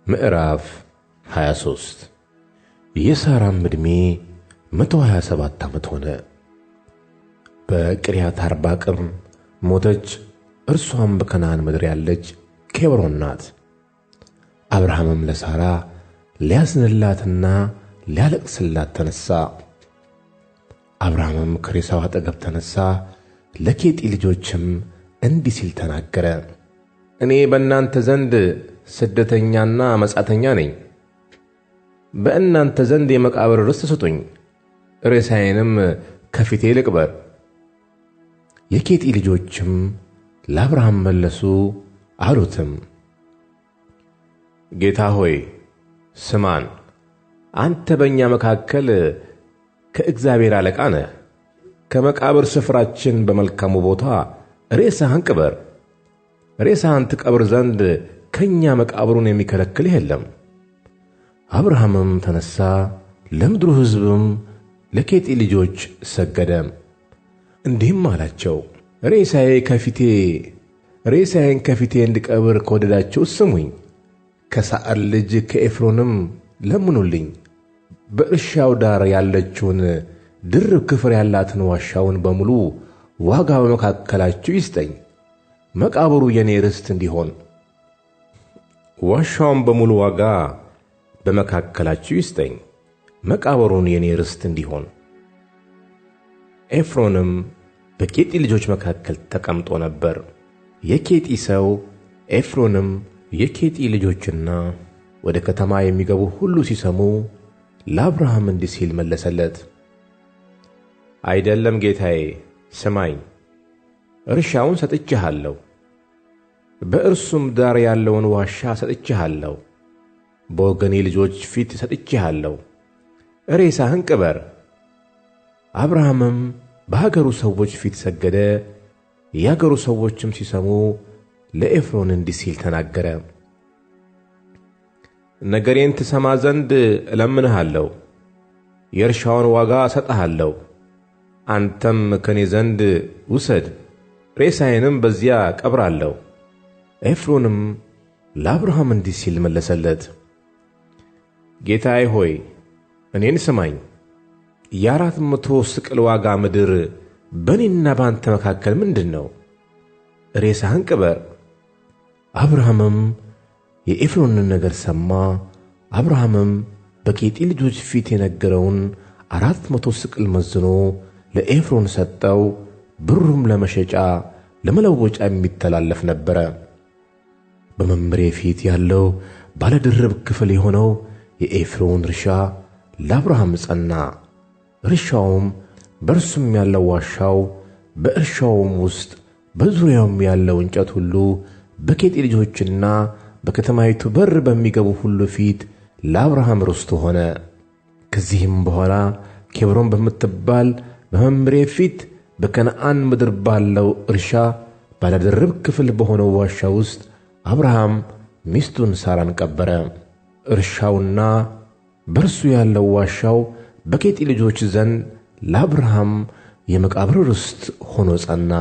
ምዕራፍ 23 የሳራም ዕድሜ 127 ዓመት ሆነ። በቂርያት አርባቅም ሞተች። እርሷም በከነዓን ምድር ያለች ኬብሮን ናት። አብርሃምም ለሳራ ሊያዝንላትና ሊያለቅስላት ተነሣ። አብርሃምም ከሬሳው አጠገብ ተነሣ፣ ለኬጢ ልጆችም እንዲህ ሲል ተናገረ። እኔ በእናንተ ዘንድ ስደተኛና መጻተኛ ነኝ። በእናንተ ዘንድ የመቃብር ርስት ስጡኝ፣ ሬሳዬንም ከፊቴ ልቅበር። የኬጢ ልጆችም ለአብርሃም መለሱ አሉትም፣ ጌታ ሆይ ስማን፣ አንተ በእኛ መካከል ከእግዚአብሔር አለቃ ነህ። ከመቃብር ስፍራችን በመልካሙ ቦታ ሬሳህን ቅበር። ሬሳህን ትቀብር ዘንድ ከእኛ መቃብሩን የሚከለክልህ የለም። አብርሃምም ተነሣ፣ ለምድሩ ሕዝብም ለኬጢ ልጆች ሰገደ። እንዲህም አላቸው፣ ሬሳዬን ከፊቴ እንድቀብር ከወደዳችሁ ስሙኝ። ከሳዕር ልጅ ከኤፍሮንም ለምኑልኝ። በእርሻው ዳር ያለችውን ድርብ ክፍር ያላትን ዋሻውን በሙሉ ዋጋ በመካከላችሁ ይስጠኝ፣ መቃብሩ የኔ ርስት እንዲሆን። ዋሻውን በሙሉ ዋጋ በመካከላችሁ ይስጠኝ፣ መቃብሩን የኔ ርስት እንዲሆን። ኤፍሮንም በኬጢ ልጆች መካከል ተቀምጦ ነበር። የኬጢ ሰው ኤፍሮንም የኬጢ ልጆችና ወደ ከተማ የሚገቡ ሁሉ ሲሰሙ ለአብርሃም እንዲህ ሲል መለሰለት፣ አይደለም ጌታዬ፣ ስማኝ። እርሻውን ሰጥቼሃለሁ፣ በእርሱም ዳር ያለውን ዋሻ ሰጥቼሃለሁ፣ በወገኔ ልጆች ፊት ሰጥቼሃለሁ። ሬሳህን ቅበር። አብርሃምም በአገሩ ሰዎች ፊት ሰገደ። የአገሩ ሰዎችም ሲሰሙ ለኤፍሮን እንዲህ ሲል ተናገረ፣ ነገሬን ትሰማ ዘንድ እለምንሃለሁ፣ የእርሻውን ዋጋ እሰጥሃለሁ። አንተም ከኔ ዘንድ ውሰድ፣ ሬሳዬንም በዚያ ቀብራለሁ። ኤፍሮንም ለአብርሃም እንዲህ ሲል መለሰለት፣ ጌታዬ ሆይ እኔን ስማኝ። የ400 ስቅል ዋጋ ምድር በእኔና በአንተ መካከል ምንድን ነው? ሬሳህን ቅበር። አብርሃምም የኤፍሮንን ነገር ሰማ። አብርሃምም በኬጢ ልጆች ፊት የነገረውን 400 ስቅል መዝኖ ለኤፍሮን ሰጠው። ብሩም ለመሸጫ ለመለወጫ የሚተላለፍ ነበረ። በመምሬ ፊት ያለው ባለ ድርብ ክፍል የሆነው የኤፍሮን እርሻ ለአብርሃም ጸና። እርሻውም በእርሱም ያለው ዋሻው፣ በእርሻውም ውስጥ በዙሪያውም ያለው እንጨት ሁሉ በኬጢ ልጆችና በከተማይቱ በር በሚገቡ ሁሉ ፊት ለአብርሃም ርስቱ ሆነ። ከዚህም በኋላ ኬብሮን በምትባል በመምሬ ፊት በከነዓን ምድር ባለው እርሻ ባለድርብ ክፍል በሆነው ዋሻ ውስጥ አብርሃም ሚስቱን ሳራን ቀበረ። እርሻውና በእርሱ ያለው ዋሻው በኬጢ ልጆች ዘንድ ለአብርሃም የመቃብር ርስት ሆኖ ጸና።